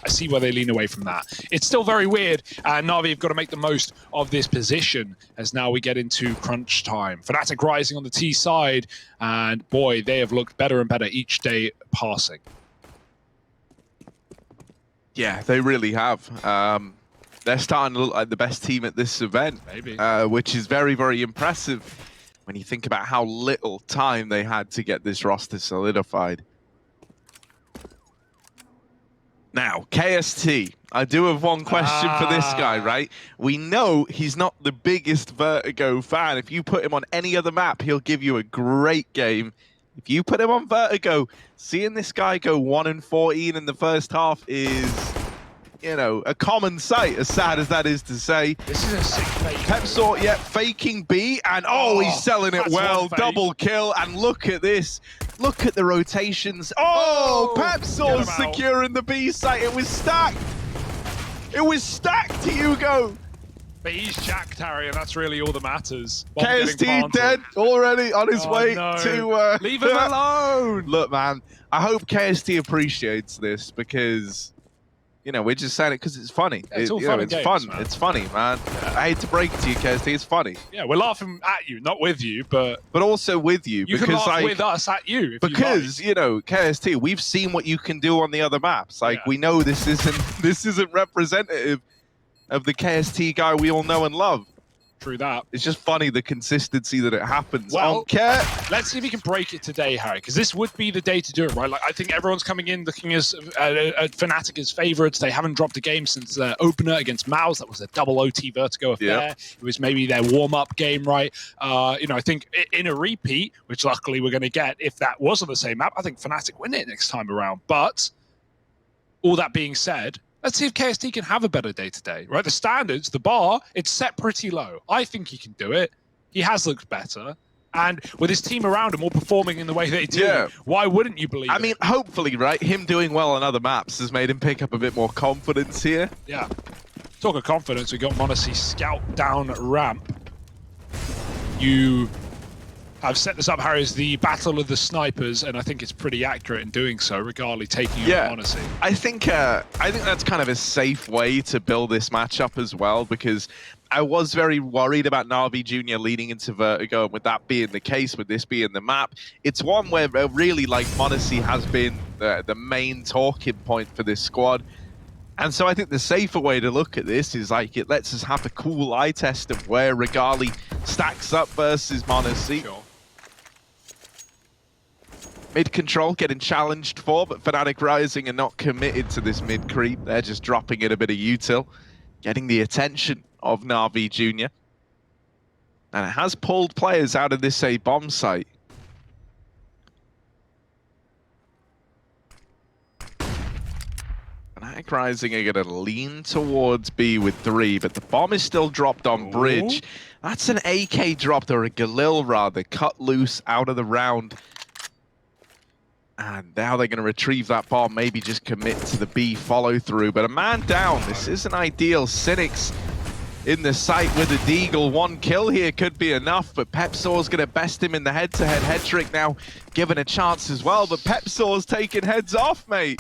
I see why they lean away from that. It's still very weird, and NaVi have got to make the most of this position as now we get into crunch time. Fnatic Rising on the T side, and boy, they have looked better and better each day passing. Yeah, they really have. They're starting to look like the best team at this event, Maybe. Which is very, very impressive when you think about how little time they had to get this roster solidified. Now, KST, I do have one question for this guy, right? We know he's not the biggest Vertigo fan. If you put him on any other map, he'll give you a great game. If you put him on Vertigo, seeing this guy go 1-14 in the first half is, you know, a common sight, as sad as that is to say. This is a sick fake. Pepsor, yeah, faking B, and he's selling it well. Double kill, and look at this. Look at the rotations. Pepsor's securing the B site. It was stacked. It was stacked, Hugo. But he's jacked, Harry, and that's really all that matters. KST dead already on his way to... Leave him alone! Look, man, I hope KST appreciates this because... You know, we're just saying it because it's funny. It's all fun and games, man. It's funny, man. Yeah. I hate to break it to you, KST. It's funny. Yeah, we're laughing at you, not with you, but also with you. You because, can laugh like, with us at you. Because you know, KST, we've seen what you can do on the other maps. Like we know this isn't representative of the KST guy we all know and love. True that. It's just funny the consistency that it happens. Well, let's see if we can break it today, Harry, because this would be the day to do it, right? Like, I think everyone's coming in looking as Fnatic as favourites. They haven't dropped a game since their opener against mouz. That was a double OT Vertigo affair. It was maybe their warm-up game, right? You know, I think in a repeat, which luckily we're going to get, if that was on the same map, I think Fnatic win it next time around. But all that being said, let's see if KST can have a better day today, right? The standards, the bar, it's set pretty low. I think he can do it. He has looked better. And with his team around him all performing in the way they do, why wouldn't you believe it? I mean, hopefully, right, him doing well on other maps has made him pick up a bit more confidence here. Yeah. Talk of confidence, we got monacy scout down ramp. I've set this up, Harry, as the battle of the snipers, and I think it's pretty accurate in doing so, regardless taking you on monacy. I think that's kind of a safe way to build this matchup as well, because I was very worried about NaVi Jr. leading into Vertigo, and with that being the case, with this being the map, it's one where really, like, monacy has been the main talking point for this squad. And so I think the safer way to look at this is, like, it lets us have a cool eye test of where Regali stacks up versus monacy. Sure. Mid control getting challenged for, but Fnatic Rising are not committed to this mid creep. They're just dropping in a bit of util, getting the attention of NaVi Jr. And it has pulled players out of this bomb site. Fnatic Rising are going to lean towards B with 3, but the bomb is still dropped on bridge. That's an AK dropped, or a Galil rather, cut loose out of the round. And now they're going to retrieve that bomb, maybe just commit to the B follow-through. But a man down, this isn't ideal. Cynics in the site with a deagle. 1 kill here could be enough, but Pepsor's going to best him in the head-to-head. Hedrick now given a chance as well, but Pepsor's taking heads off, mate.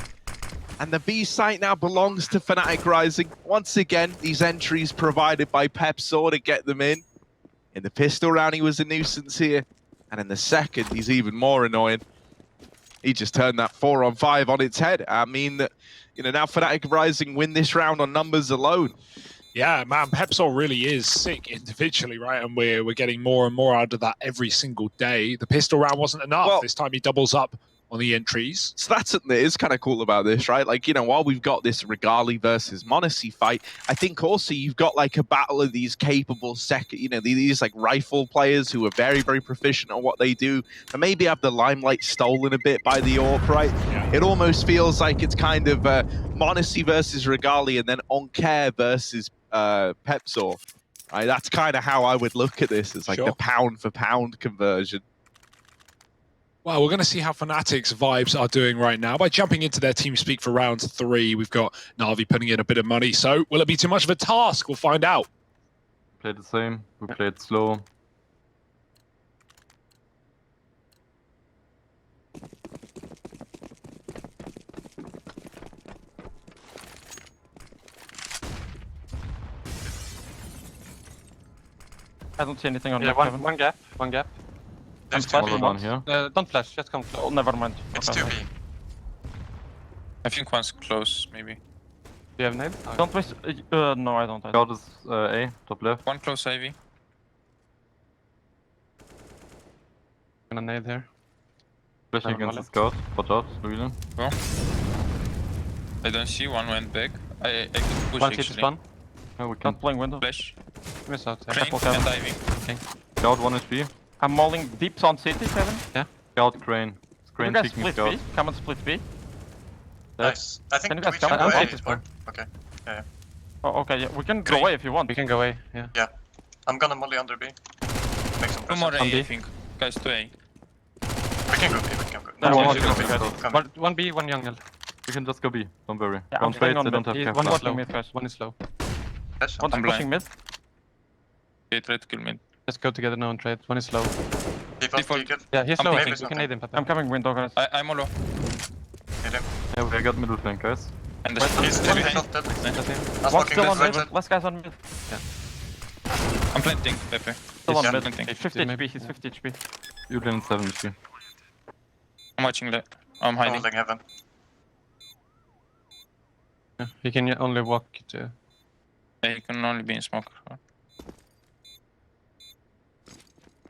And the B site now belongs to Fnatic Rising. Once again, these entries provided by Pepsor to get them in. In the pistol round, he was a nuisance here. And in the second, he's even more annoying. He just turned that 4-on-5 on its head. I mean, you know, now Fnatic Rising win this round on numbers alone. Yeah, man, Pepsor really is sick individually, right? And we're getting more and more out of that every single day. The pistol round wasn't enough. Well, this time he doubles up on the entries. So that's what is kind of cool about this, right? Like, you know, while we've got this Regali versus monacy fight, I think also you've got like a battle of these capable these like rifle players who are very, very proficient at what they do, and maybe have the limelight stolen a bit by the AWP, right? Yeah. It almost feels like it's kind of monacy versus Regali, and then Oncare versus Pepsor. Right? That's kind of how I would look at this, as like the pound for pound conversion. Well, we're going to see how Fnatic's vibes are doing right now by jumping into their team speak for round 3. We've got NaVi putting in a bit of money. So will it be too much of a task? We'll find out. Play the same. We played slow. I don't see anything on Yeah, map 7. one gap. One gap. There's I'm 2B. Hold on here. Don't flash. Just come close. Oh, never mind. It's Okay. 2B. I think one's close, maybe. Do you have nade? Don't waste. No, I don't. Scout is A, top left. One close Ivy. Gonna nade here. Flashing against the scout. Watch out, really. I don't see, one went back. I could push One city actually. spawn. No, we can't Not playing window. Flash, miss out. Yeah. crane, Apple Kevin. and Ivy. Scout 1 HP. I'm mauling deep on city, Kevin. Scout crane. Can Crane you guys peeking split scout. B? Come and split B. Nice. I think Can you guys we come can out? go I'm A. spawn. Okay. Oh, okay, yeah. We can go Crane. away if you want. We can go away. Yeah. I'm gonna molly under B. Make some Oh, pressure. On We B. can go A. We can go B, we can go. Yeah, one Okay, more go can B, go. come One, one B, one jungle. We can just go B. Don't worry. Yeah, I'm Don't staying wait, on they don't mid. have One cap. was low mid first. One is low. Flash. One's I'm pushing blind. mid. Okay, try to kill mid. Let's go together now and trade. One is low. Default ticket. Yeah, he's I'm low. peeking We something. can nade him, Papa. I'm coming window, guys. I'm low. Hit him. Yeah, we got middle flank, guys. And the Wait, he's one still is behind. That's him. I'm One's smoking still on this right mid. side. Last guy's on mid. I'm planting, Pepe. Still on Yeah, mid. planting. 50 HP. He's 50 HP. You didn't 7 HP. I'm watching left. I'm hiding. Holding heaven. Yeah, he can only walk to... Yeah, he can only be in smoke.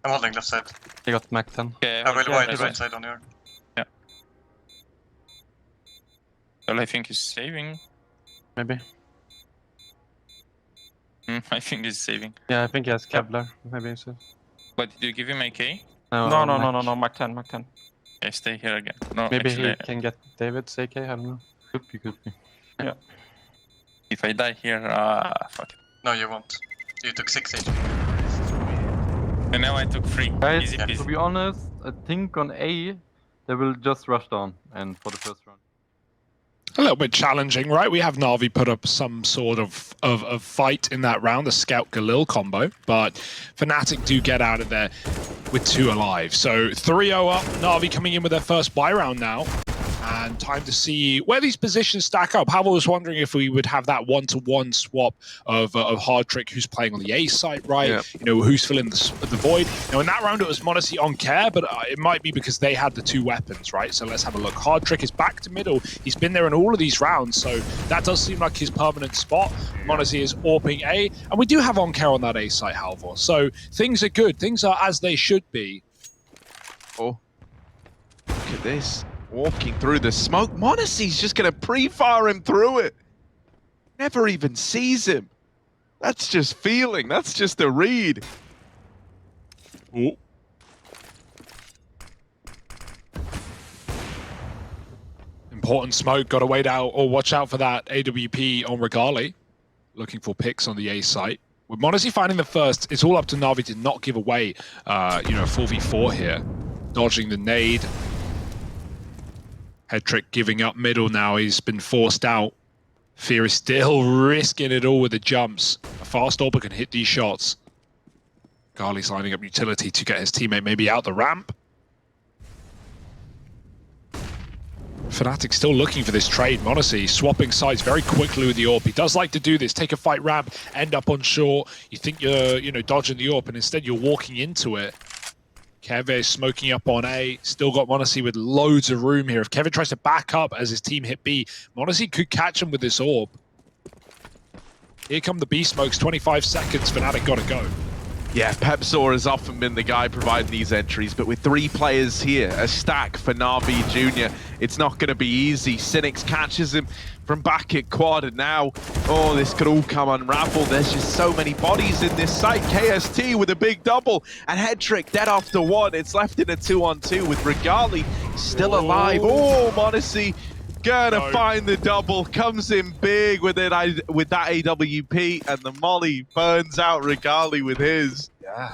I'm holding left side. He got Mac 10. Okay, I will right, wait, right side on your. Yeah. Well, I think he's saving. Maybe. I think he's saving. Yeah, I think he has Kevlar. Maybe so. But did you give him AK? No, Mac. Mac 10, Mac 10. Okay, stay here again. No, Maybe actually, he can get David's AK, I don't know. Could be, could be. if I die here, fuck it. No, you won't. You took 6 HP. And now I took 3. Guys, Easy to peasy. be honest, I think on A, they will just rush down and for the first round. A little bit challenging, right? We have NaVi put up some sort of fight in that round, the Scout Galil combo, but Fnatic do get out of there with 2 alive. So 3-0 up, NaVi coming in with their first buy round now. And time to see where these positions stack up. Pavel was wondering if we would have that one-to-one swap of Hard Trick, who's playing on the A site, right? Yep. You know, who's filling the void. Now, in that round, it was monacy on Care, but it might be because they had the 2 weapons, right? So let's have a look. Hard Trick is back to middle. He's been there in all of these rounds, so that does seem like his permanent spot. monacy is AWPing A, and we do have on Care on that A site, Halvor. So things are good. Things are as they should be. Oh, look at this. Walking through the smoke. monacy's just going to pre-fire him through it. Never even sees him. That's just feeling. That's just a read. Ooh. Important smoke. Got to wait out or watch out for that AWP on Regali. Looking for picks on the A site. With monacy finding the first, it's all up to NaVi to not give away, 4v4 here. Dodging the nade. Head Trick giving up middle now. He's been forced out. Fear is still risking it all with the jumps. A fast AWPer can hit these shots. Garley's lining up utility to get his teammate maybe out the ramp. Fnatic still looking for this trade. monacy swapping sides very quickly with the AWP. He does like to do this. Take a fight ramp, end up on short. You think you're, dodging the AWP, and instead you're walking into it. Keve smoking up on A. Still got monacy with loads of room here. If Kevin tries to back up as his team hit B, monacy could catch him with this AWP. Here come the B smokes. 25 seconds. Fnatic got to go. Yeah, Pepsor has often been the guy providing these entries, but with 3 players here, a stack for NaVi Jr., it's not going to be easy. Cynics catches him from back at quad, and now, oh, this could all come unraveled. There's just so many bodies in this site. KST with a big double, and Head Trick dead after 1. It's left in a 2-on-2 with Regali still alive. Oh, monacy gonna find the double, comes in big with it with that AWP, and the molly burns out Regali with his. Yeah.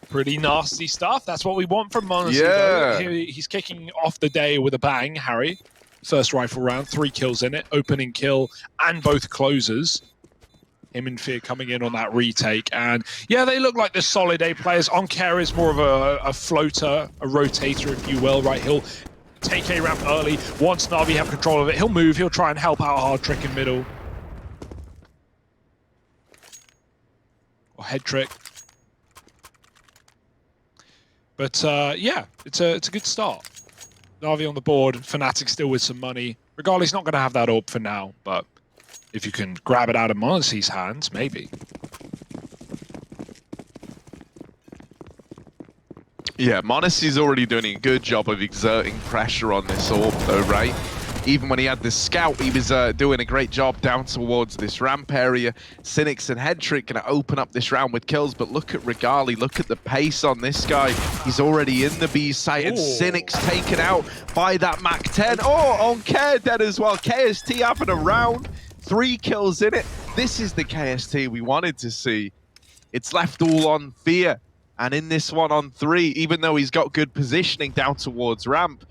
Pretty nasty stuff. That's what we want from monacy. Yeah. He's kicking off the day with a bang, Harry. First rifle round, 3 kills in it. Opening kill and both closers. Him and Fear coming in on that retake. And yeah, they look like the solid A players. On Care is more of a floater, a rotator, if you will, right? He'll take A ramp early. Once NaVi have control of it, he'll move. He'll try and help out Hard Trick in middle. Or Head Trick But yeah, it's a good start. NaVi on the board, Fnatic still with some money. Regardless, not going to have that AWP for now, but if you can grab it out of mouz's hands, maybe. Yeah, mouz's already doing a good job of exerting pressure on this AWP though, right? Even when he had the scout, he was doing a great job down towards this ramp area. Cynics and Headtrick going to open up this round with kills, but look at Regali, look at the pace on this guy. He's already in the B site, and Cynics taken out by that Mac-10. Oh, on Care dead as well. KST having a round, 3 kills in it. This is the KST we wanted to see. It's left all on Fear, and in this one on 3, even though he's got good positioning down towards ramp,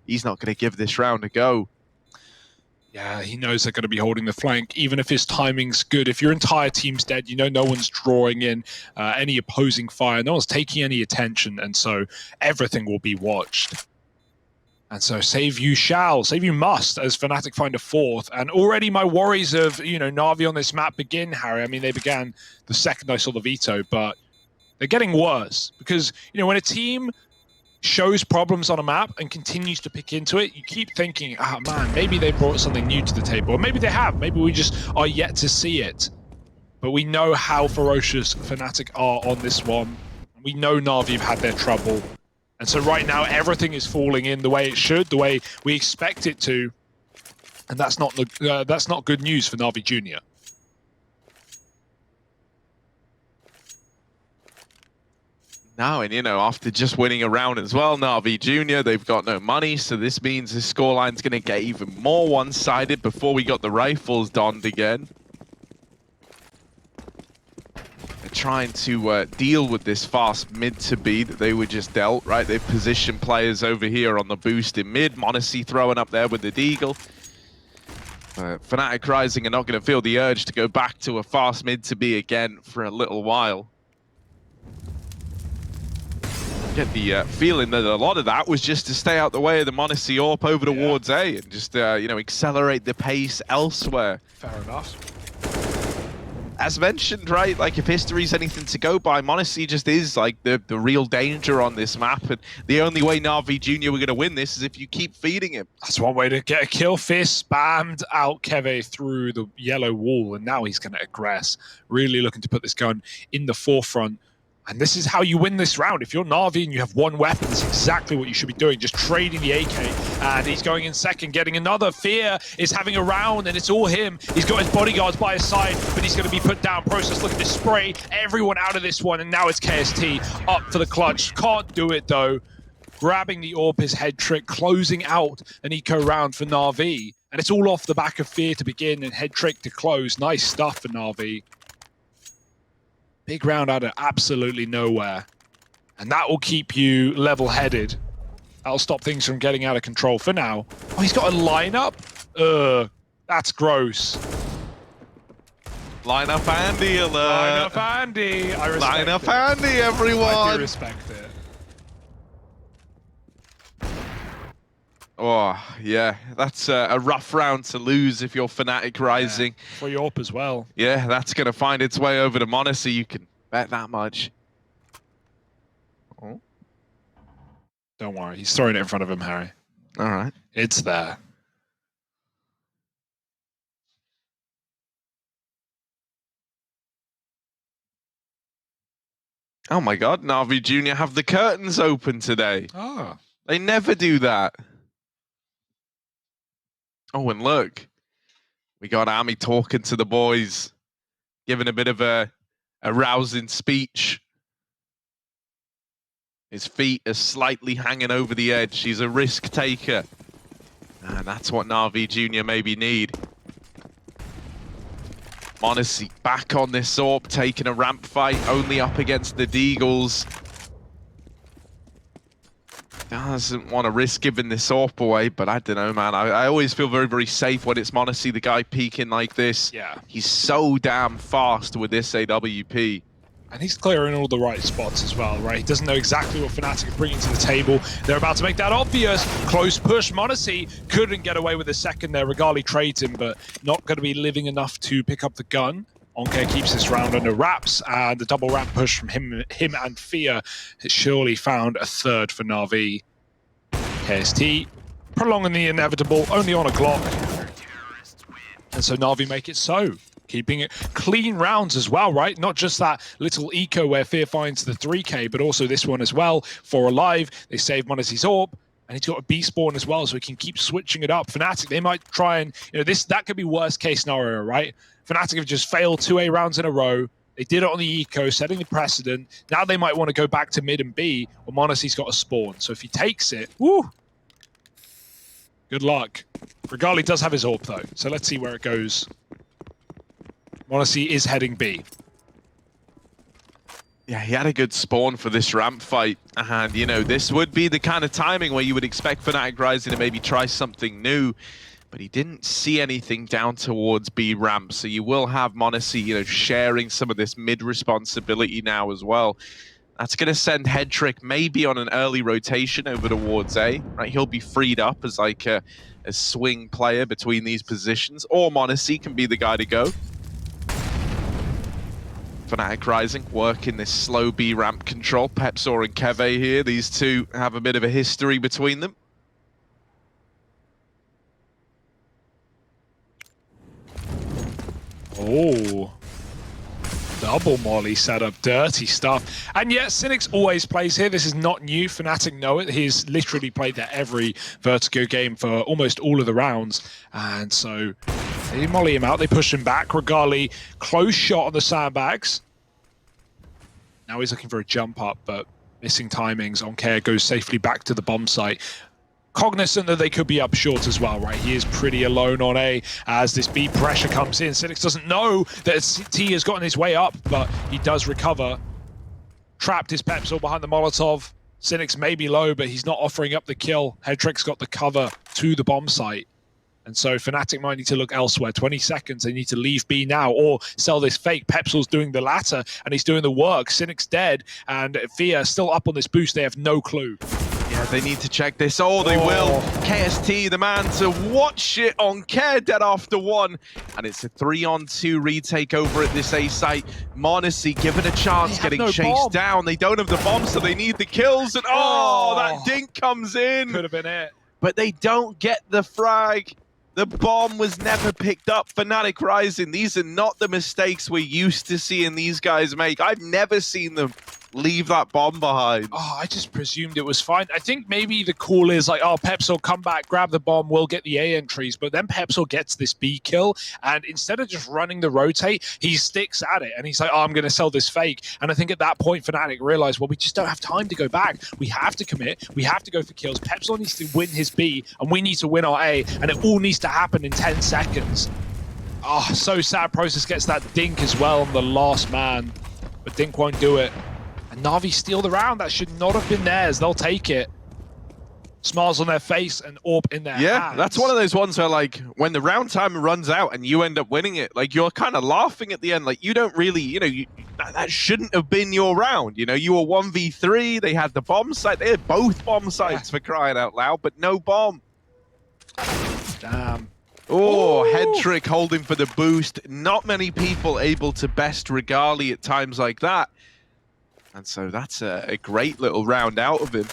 he's not going to give this round a go. Yeah, he knows they're going to be holding the flank, even if his timing's good. If your entire team's dead, you know no one's drawing in any opposing fire. No one's taking any attention, and so everything will be watched. And so save you shall, save you must, as Fnatic find a 4th. And already my worries of, NaVi on this map begin, Harry. I mean, they began the second I saw the veto, but they're getting worse. Because, when a team shows problems on a map and continues to pick into it, you keep thinking, man, maybe they brought something new to the table. Or maybe they have. Maybe we just are yet to see it. But we know how ferocious Fnatic are on this one. We know NaVi have had their trouble. And so right now, everything is falling in the way it should, the way we expect it to. And that's not good news for NaVi Jr. No, and after just winning a round as well, NaVi Jr., they've got no money, so this means the scoreline's going to get even more one-sided before we got the rifles donned again. They're trying to deal with this fast mid to B that they were just dealt, right? They've positioned players over here on the boost in mid. mouz throwing up there with the Deagle. Fnatic Rising are not going to feel the urge to go back to a fast mid to B again for a little while. Get the feeling that a lot of that was just to stay out the way of the mouz AWP over towards A and just, accelerate the pace elsewhere. Fair enough. As mentioned, right, like if history's anything to go by, mouz just is like the real danger on this map, and the only way NaVi Jr. were going to win this is if you keep feeding him. That's one way to get a kill. Fist spammed out Keve through the yellow wall, and now he's going to aggress. Really looking to put this gun in the forefront. And this is how you win this round. If you're NaVi and you have one weapon, that's exactly what you should be doing, just trading the AK. And he's going in second, getting another. Fear is having a round, and it's all him. He's got his bodyguards by his side, but he's going to be put down. Process, look at this spray. Everyone out of this one, and now it's KST up for the clutch. Can't do it, though. Grabbing the AWP is Headtrick, closing out an eco round for NaVi. And it's all off the back of Fear to begin and Headtrick to close. Nice stuff for NaVi. Big round out of absolutely nowhere. And that will keep you level-headed. That'll stop things from getting out of control for now. Oh, he's got a lineup? That's gross. Line-up Andy alert. Line-up Andy. I respect it. Line-up Andy, everyone. I do respect it. Oh, yeah, that's a rough round to lose if you're Fnatic Rising. Yeah, for your AWP as well. Yeah, that's going to find its way over to mouz, you can bet that much. Oh. Don't worry, he's throwing it in front of him, Harry. All right. It's there. Oh my god, NaVi Jr. have the curtains open today. Oh. They never do that. Oh, and look, we got Ami talking to the boys, giving a bit of a rousing speech. His feet are slightly hanging over the edge. He's a risk taker. And that's what NaVi Jr. maybe need. mouz back on this AWP, taking a ramp fight, only up against the Deagles. Doesn't want to risk giving this AWP away, but I don't know, man. I always feel very, very safe when it's mouz, the guy peeking like this. Yeah. He's so damn fast with this AWP. And he's clearing all the right spots as well, right? He doesn't know exactly what Fnatic are bringing to the table. They're about to make that obvious. Close push. mouz couldn't get away with a second there. Regali trades him, but not going to be living enough to pick up the gun Onkare keeps this round under wraps, and the double ramp push from him and FURIA has surely found a third for NaVi. KST prolonging the inevitable, only on a clock. And so NaVi make it so. Keeping it clean rounds as well, right? Not just that little eco where FURIA finds the 3K, but also this one as well. 4 alive, they save mouz's AWP, and he's got a B spawn as well, so he can keep switching it up. Fnatic, they might try and, that could be worst case scenario, right? Fnatic have just failed 2A rounds in a row. They did it on the eco, setting the precedent. Now they might want to go back to mid and B, or mouz's got a spawn. So if he takes it, woo! Good luck. Regali does have his AWP though, so let's see where it goes. mouz is heading B. Yeah, he had a good spawn for this ramp fight, and this would be the kind of timing where you would expect Fnatic Rising to maybe try something new, but he didn't see anything down towards B ramp, so you will have mouz, sharing some of this mid responsibility now as well. That's going to send Headtrick maybe on an early rotation over towards A, right? He'll be freed up as like a swing player between these positions, or mouz can be the guy to go. Fnatic Rising working this slow B ramp control. Pepsor and Keve here. These two have a bit of a history between them. Oh. Double molly setup, dirty stuff. And yet, Cynics always plays here. This is not new. Fnatic know it. He's literally played there every Vertigo game for almost all of the rounds. And so they molly him out. They push him back. Regali, close shot on the sandbags. Now he's looking for a jump up, but missing timings. Onkare goes safely back to the bomb site. Cognizant that they could be up short as well, right? He is pretty alone on A as this B pressure comes in. Cynics doesn't know that T has gotten his way up, but he does recover. Trapped his Pepsor behind the Molotov. Cynics may be low, but he's not offering up the kill. Headtrick's got the cover to the bomb site. And so Fnatic might need to look elsewhere. 20 seconds, they need to leave B now or sell this fake. Pepsor's doing the latter, and he's doing the work. Cynic's dead, and FURIA still up on this boost. They have no clue. Yeah, they need to check this. Oh, they will. KST, the man to watch it. Onkare dead after 1. And it's a 3-on-2 retake over at this A site. mouz given a chance, getting chased down. They don't have the bomb, so they need the kills. And that dink comes in. Could have been it. But they don't get the frag. The bomb was never picked up. Fnatic Rising, these are not the mistakes we're used to seeing these guys make. I've never seen them leave that bomb behind. Oh, I just presumed it was fine. I think maybe the call is like, oh, Pepsor, come back, grab the bomb, we'll get the A entries. But then Pepsor gets this B kill, and instead of just running the rotate, he sticks at it, and he's like, oh, I'm going to sell this fake. And I think at that point, Fnatic realized, well, we just don't have time to go back. We have to commit. We have to go for kills. Pepsor needs to win his B, and we need to win our A, and it all needs to happen in 10 seconds. Oh, so sad. Process gets that dink as well on the last man, but dink won't do it. And NaVi steal the round. That should not have been theirs. They'll take it. Smiles on their face and AWP in their hands. That's one of those ones where, like, when the round time runs out and you end up winning it, like, you're kind of laughing at the end. Like, you don't really, that shouldn't have been your round. You were 1v3. They had the bomb site. They had both bomb sites for crying out loud, but no bomb. Damn. Oh, Headtrick holding for the boost. Not many people able to best Regali at times like that. And so that's a great little round out of him.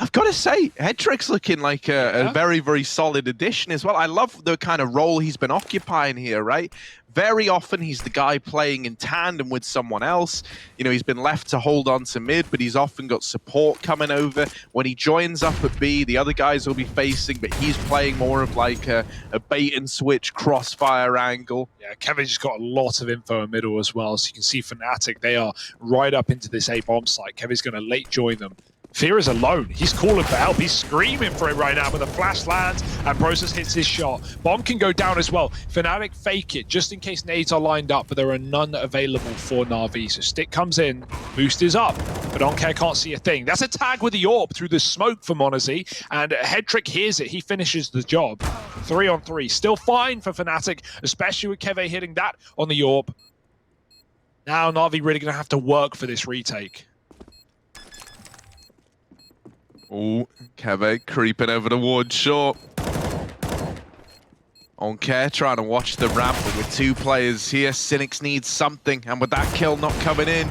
I've got to say, Headtrick's looking like a very, very solid addition as well. I love the kind of role he's been occupying here, right? Very often he's the guy playing in tandem with someone else. He's been left to hold on to mid, but he's often got support coming over. When he joins up at B, the other guys will be facing, but he's playing more of like a bait and switch crossfire angle. Yeah, Kevin just got a lot of info in middle as well. So you can see Fnatic, they are right up into this A bomb site. Kevin's going to late join them. FURIA's alone. He's calling for help. He's screaming for it right now, but the flash lands and Process hits his shot. Bomb can go down as well. Fnatic fake it just in case nades are lined up, but there are none available for NaVi. So Stick comes in, boost is up, but Onkare can't see a thing. That's a tag with the AWP through the smoke for mouz, and Headtrick hears it. He finishes the job. 3-on-3. Still fine for Fnatic, especially with Keve hitting that on the AWP. Now NaVi really going to have to work for this retake. Oh, Keve creeping over towards short. Okay, trying to watch the ramp, but with 2 players here, Cynics needs something, and with that kill not coming in,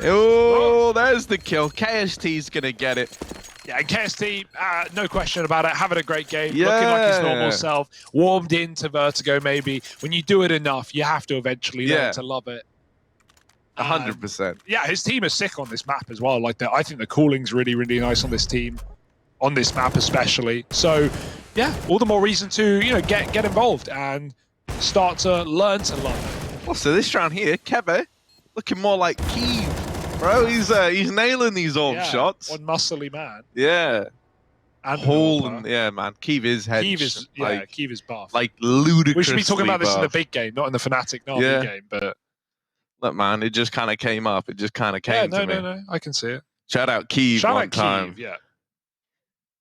oh, there's the kill. KST's gonna get it. Yeah, and KST, no question about it, having a great game, Yeah. looking like his normal self, warmed into Vertigo maybe. When you do it enough, you have to eventually learn to love it. 100%. Yeah, his team is sick on this map as well. Like, I think the cooling's really, really nice on this team, on this map especially. So, yeah, all the more reason to, you know, get involved and start to learn to love it. Also, this round here, Keve, looking more like Keeve. Bro, he's nailing these orb shots. One muscly man. Yeah. And Hall and yeah, man. Keeve is hedged. Keeve is buff. Like ludicrously we should be talking about this in the buff. big game, not in the Fnatic NaVi game. But look, man, it just kind of came up. It just kind of came to me. No, I can see it. Shout out Keeve Shout one out time. Keeve, yeah.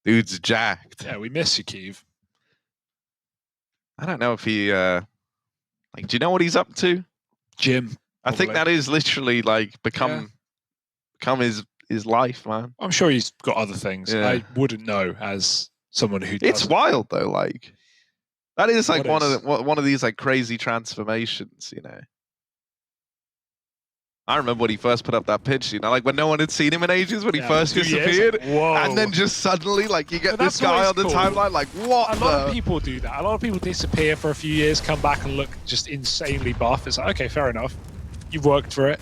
Dude's jacked. Yeah, we miss you, Keeve. I don't know if he like. Do you know what he's up to? Gym. I think that is literally like become his life, man. I'm sure he's got other things. Yeah. I wouldn't know as someone who. It's wild though. Like that is like What one of these like crazy transformations, you know. I remember when he first put up that pitch, you know, like when no one had seen him in ages, when he first 2 years, disappeared, like, whoa. and then just suddenly, like, you get But this that's guy always on the cool. timeline, like, what A lot of people do that. A lot of people disappear for a few years, come back and look just insanely buff. It's like, okay, fair enough. You've worked for it.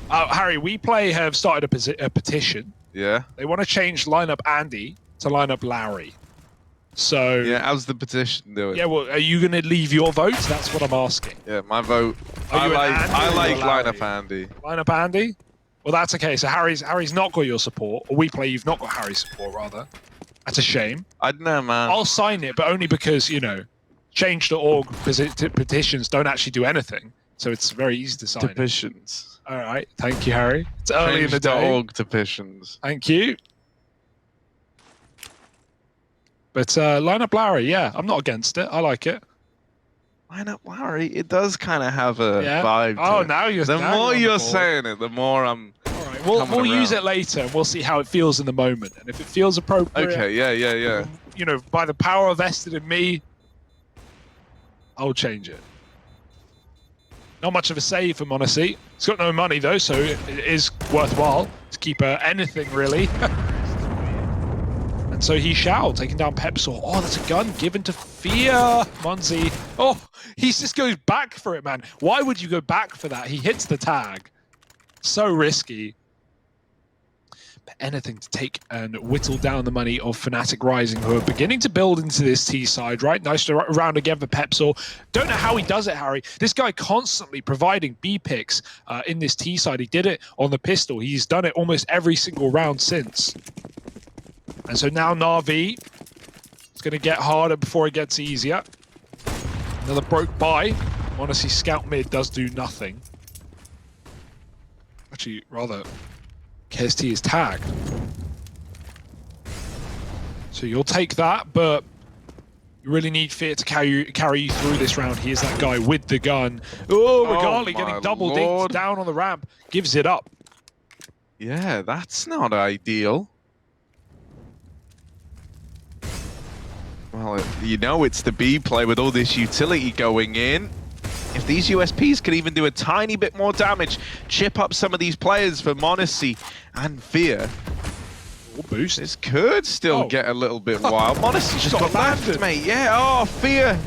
Harry, WePlay have started a petition. Yeah. They want to change lineup Andy to lineup Lowry. So Yeah, how's the petition doing? yeah, well, are you going to leave your vote? That's what I'm asking. Yeah, my vote. Are you an I Andy like or a Lowry? lineup Andy. Lineup Andy? Well, that's okay. So Harry's not got your support, or WePlay, you've not got Harry's support, rather. That's a shame. I don't know, man. I'll sign it, but only because, you know, change.org petitions don't actually do anything. So it's very easy to sign. Petitions. All right. Thank you, Harry. It's early in the day. Change.org petitions. Thank you. But lineup Lowry, yeah, I'm not against it. I like it. Lineup Larry, it does kind of have a vibe to Oh, it. now you're The now more on you're the board. saying it, the more I'm... All right, we'll use it later, and we'll see how it feels in the moment. And if it feels appropriate, Okay, yeah. you know, by the power vested in me, I'll change it. Not much of a save from Odyssey. It's got no money, though, so it is worthwhile to keep anything, really. And so he shall, taking down Pepsor. Oh, that's a gun given to Fear. Monzi. Oh, he just goes back for it, man. Why would you go back for that? He hits the tag. So risky. But anything to take and whittle down the money of Fnatic Rising, who are beginning to build into this T side, right? Nice round again for Pepsor. Don't know how he does it, Harry. This guy constantly providing B picks in this T side. He did it on the pistol. He's done it almost every single round since. And so now NaVi is going to get harder before it gets easier. Another broke by. Honestly, scout mid does do nothing. Actually, rather, KST is tagged. So you'll take that, but you really need Fear to carry you through this round. He is that guy with the gun. Oh, Regali getting double dinked down on the ramp. Gives it up. Yeah, that's not ideal. Well, you know it's the B play with all this utility going in. If these USPs could even do a tiny bit more damage, chip up some of these players for Monacy and Fear, Boost. this could still get a little bit wild. Monacy just got left, abandoned. mate. Yeah, oh, Fear.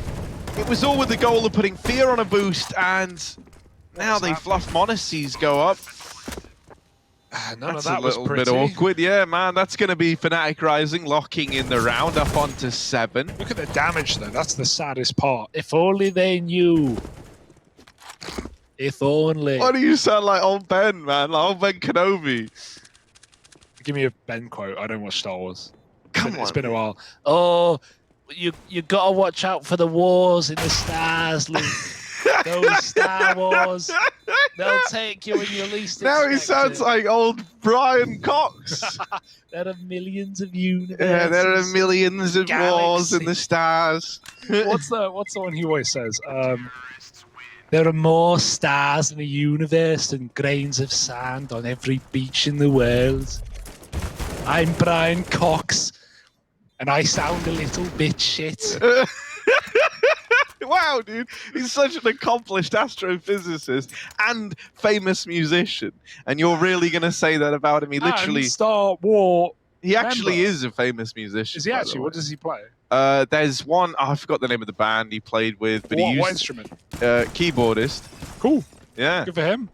It was all with the goal of putting Fear on a boost, and now they fluff Monacy's go up. None That's of that a little was bit pretty. awkward. Yeah, man, that's going to be Fnatic Rising locking in the round up onto 7. Look at the damage, though. That's the saddest part. If only they knew. If only. Why do you sound like old Ben, man? Like old Ben Kenobi. Give me a Ben quote. I don't watch Star Wars. Come It's on. been a while. Oh, you gotta watch out for the wars in the stars, Luke. Those Star Wars, they'll take you when you least expect Now he sounds it. like old Brian Cox. There are millions of universes. Yeah, there are millions of wars in Galaxy. the stars. What's the one he always says? There are more stars in the universe than grains of sand on every beach in the world. I'm Brian Cox, and I sound a little bit shit. wow, dude. He's such an accomplished astrophysicist and famous musician. And you're really going to say that about him? He literally... And Star War He actually member. is a famous musician. Is he actually? What does he play? There's one, I forgot the name of the band he played with, but What instrument? Keyboardist. Cool. Yeah. Good for him.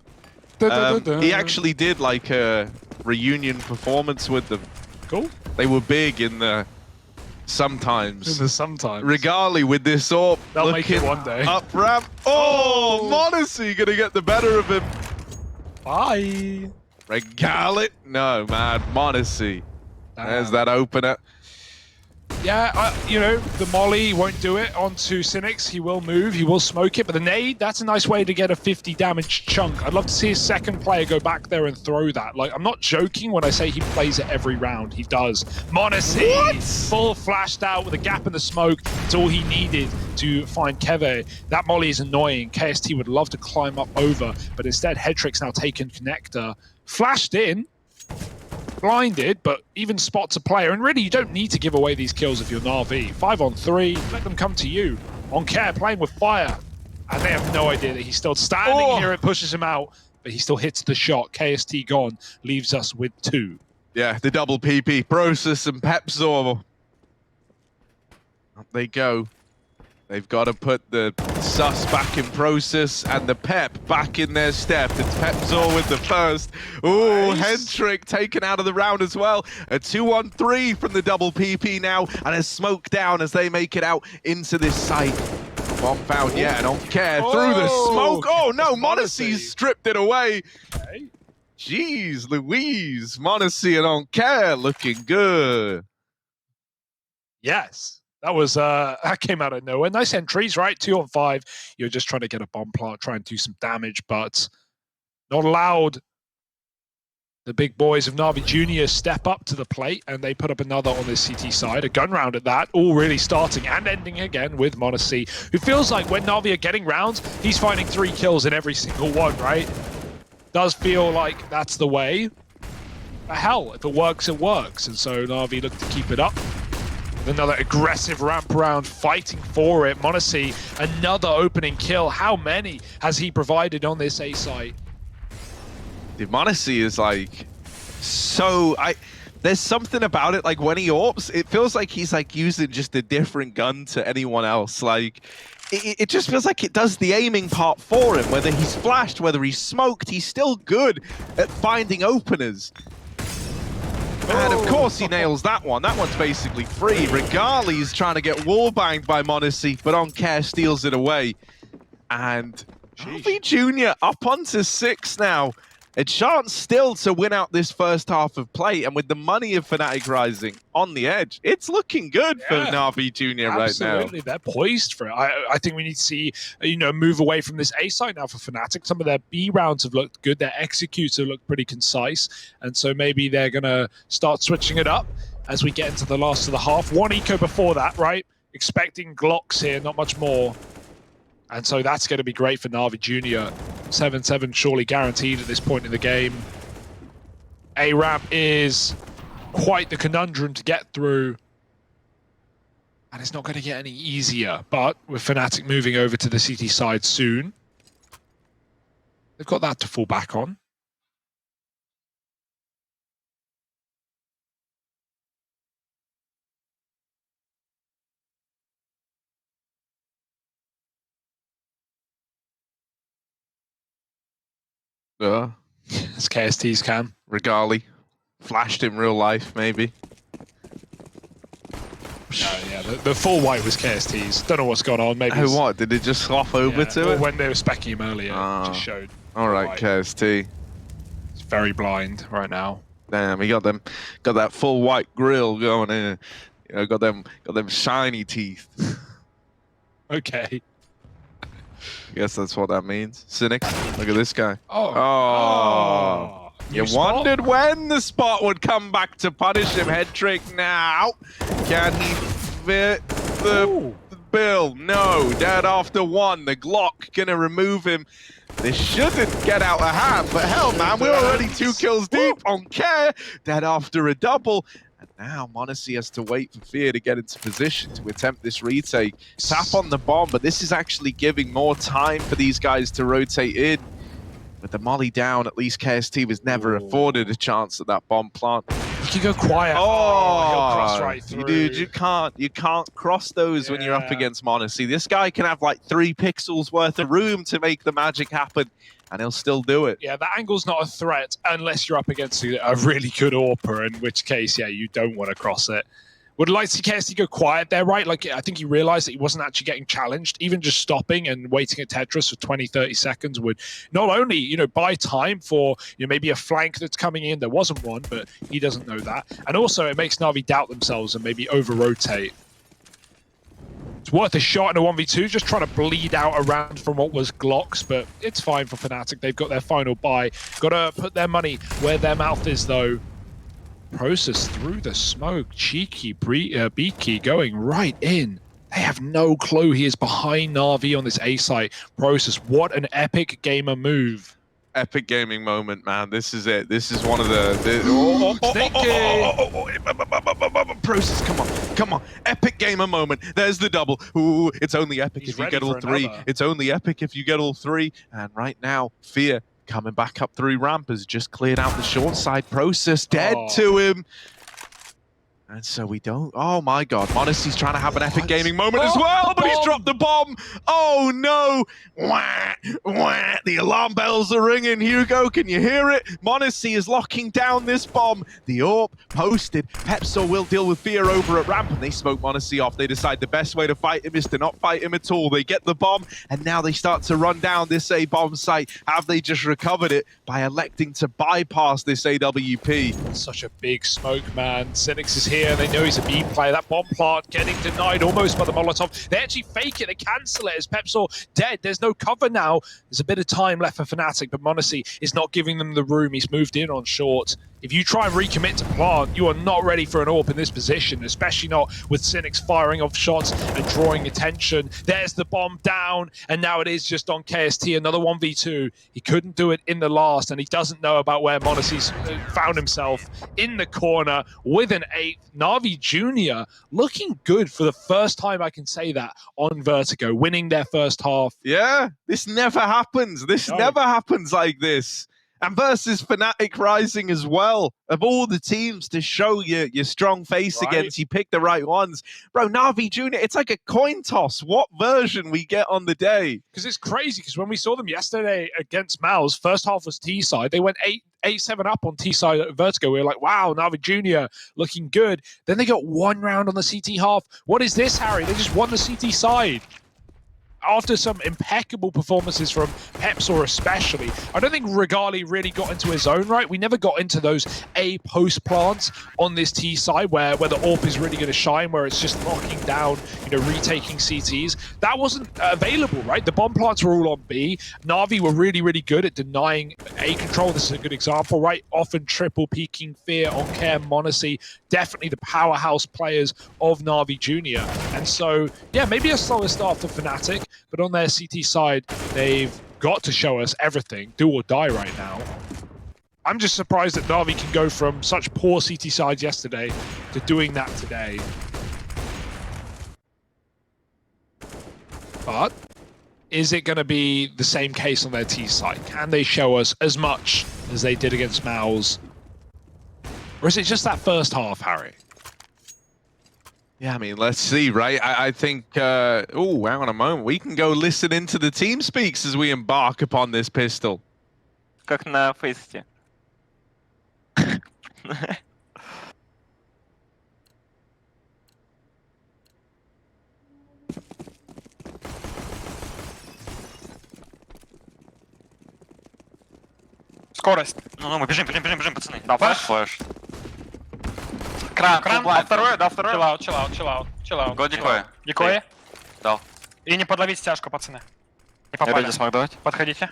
He actually did like a reunion performance with them. Cool. They were big in the sometimes. Sometimes. Regali with this AWP. They'll make it one day. Up ramp. Oh, mouz gonna get the better of him. Bye. Regali. No, man. mouz. There's that opener. Yeah, you know, the molly won't do it onto Cynics. He will move, he will smoke it, but the nade, that's a nice way to get a 50 damage chunk. I'd love to see his second player go back there and throw that. Like, I'm not joking when I say he plays it every round. He does. mouz, full flashed out with a gap in the smoke. It's all he needed to find Keve. That molly is annoying. KST would love to climb up over, but instead, Headtrick's now taken connector. Flashed in. Blinded, but even spots a player. And really, you don't need to give away these kills if you're NaVi. 5 on 3, let them come to you. On Care, playing with fire. And they have no idea that he's still standing here. It pushes him out, but he still hits the shot. KST gone, leaves us with 2. Yeah, the double PP. Process and Pepzor. Up they go. They've got to put the sus back in process and the pep back in their step. It's Pepzor with the first. Ooh, Headtrick taken out of the round as well. A 2-on-3 from the double PP now, and a smoke down as they make it out into this site. Bomb found yet, and on Care through the smoke. Oh no, mouz stripped it away. Okay. Jeez Louise, mouz and on Care looking good. Yes. That was that came out of nowhere. Nice entries, right? 2 on 5. You're just trying to get a bomb plant, try and do some damage, but not allowed. The big boys of NaVi Junior step up to the plate, and they put up another on this CT side. A gun round at that, all really starting and ending again with mouz, who feels like when NaVi are getting rounds, he's finding 3 kills in every single one, right? Does feel like that's the way. But hell, if it works, it works. And so NaVi look to keep it up. Another aggressive ramp round, fighting for it. mouz, another opening kill. How many has he provided on this A site? Dude, mouz is like so. There's something about it. Like when he AWPs, it feels like he's like using just a different gun to anyone else. Like it just feels like it does the aiming part for him. Whether he's flashed, whether he's smoked, he's still good at finding openers. And of course he nails that one. That one's basically free. Regali's trying to get wallbanged by mouz, but on Care steals it away. And NaVi Junior up onto 6 now. A chance still to win out this first half of play, and with the money of Fnatic Rising on the edge, it's looking good for NaVi Junior right now. Absolutely, they're poised for it. I think we need to see, you know, move away from this A side now for Fnatic. Some of their B rounds have looked good. Their executes have looked pretty concise, and so maybe they're going to start switching it up as we get into the last of the half. 1 eco before that, right? Expecting Glocks here, not much more. And so that's going to be great for NaVi Junior. 7-7 surely guaranteed at this point in the game. A-ramp is quite the conundrum to get through. And it's not going to get any easier. But with Fnatic moving over to the CT side soon, they've got that to fall back on. As KST's can. Regali flashed in real life, maybe. Yeah, the full white was KST's. Don't know what's going on. Maybe. Oh, what? Did it just slough over to it? When they were specking him earlier, it just showed. All right, KST. It's very blind right now. Damn, he got that full white grill going in. You know, got them shiny teeth. Okay. I guess that's what that means. Cynics, look at this guy. Oh. You wondered when the spot would come back to punish him. Headtrick now. Can he fit the bill? No. Dead after 1. The Glock gonna remove him. This shouldn't get out of hand, but hell, man, we're already 2 kills deep on Care. Dead after a double. And now monacy has to wait for Fear to get into position to attempt this retake. Tap on the bomb, but this is actually giving more time for these guys to rotate in. With the molly down, at least KST was never afforded a chance at that bomb plant. He can go quiet. Oh, he'll cross right through. Dude, you can't cross those when you're up against monacy. This guy can have like 3 pixels worth of room to make the magic happen, and he'll still do it. Yeah, that angle's not a threat unless you're up against a really good AWPer, in which case, yeah, you don't want to cross it. Would like to see KST go quiet there, right? Like, I think he realized that he wasn't actually getting challenged. Even just stopping and waiting at Tetris for 20, 30 seconds would not only, you know, buy time for, you know, maybe a flank that's coming in. There wasn't one, but he doesn't know that. And also, it makes NaVi doubt themselves and maybe over-rotate. It's worth a shot in a 1v2, just trying to bleed out around from what was Glocks, but it's fine for Fnatic. They've got their final buy. Got to put their money where their mouth is, though. Process through the smoke. Cheeky Beaky going right in. They have no clue he is behind NaVi on this A site. Process, what an epic gamer move. Epic gaming moment, man. This is it. This is one of the Process, come on. Epic gamer moment. There's the double. Ooh, it's only epic if you get all 3. It's only epic if you get all 3. And right now, Fear coming back up through ramp has just cleared out the short side. Process dead to him. And so we don't... Oh my god, monacy's trying to have an epic gaming moment as well, but he's dropped the bomb! Oh no! Wah, wah. The alarm bells are ringing. Hugo, can you hear it? monacy is locking down this bomb. The AWP posted. Pepsor will deal with Fear over at ramp, and they smoke monacy off. They decide the best way to fight him is to not fight him at all. They get the bomb, and now they start to run down this A bomb site. Have they just recovered it by electing to bypass this AWP? Such a big smoke, man. Cynics is here. They know he's a B player. That bomb plant getting denied almost by the Molotov. They actually fake it. They cancel it as Pepsor dead. There's no cover now. There's a bit of time left for Fnatic, but monacy is not giving them the room. He's moved in on short. If you try and recommit to plant, you are not ready for an AWP in this position, especially not with Cynics firing off shots and drawing attention. There's the bomb down, and now it is just on KST. Another 1v2. He couldn't do it in the last, and he doesn't know about where monacy's found himself in the corner with an 8th. NaVi Jr. looking good for the first time, I can say that, on Vertigo, winning their first half. Yeah, this never happens. This never happens like this. And versus Fnatic Rising as well. Of all the teams to show your strong face against, you pick the right ones. Bro, NaVi Jr., it's like a coin toss. What version we get on the day? Because it's crazy, because when we saw them yesterday against mouz, first half was T-side. They went 8-7 up on T-side at Vertigo. We were like, wow, NaVi Jr. looking good. Then they got 1 round on the CT half. What is this, Harry? They just won the CT side. After some impeccable performances from Pepsor especially. I don't think Regali really got into his own right. We never got into those A post plants on this T side where the AWP is really going to shine, where it's just locking down, you know, retaking CTs. That wasn't available, right? The bomb plants were all on B. NaVi were really, really good at denying A control. This is a good example, right? Often triple peeking Fear on Care, monacy. Definitely the powerhouse players of NaVi Jr. And so, yeah, maybe a slower start for Fnatic. But on their CT side, they've got to show us everything, do or die right now. I'm just surprised that NaVi can go from such poor CT sides yesterday to doing that today. But is it going to be the same case on their T side? Can they show us as much as they did against mouz? Or is it just that first half, Harry? Yeah, I mean, let's see, right? I think, oh, hang on a moment. We can go listen into the team speaks as we embark upon this pistol. Как на фейсте. Скорость. Ну, мы бежим, пацаны. Да, флэш. Кран, да, второе. Чиллаут. Го дикое. Дикое? Дал. И не подловить стяжку, пацаны. Не Я попали. реди смог давать? Подходите.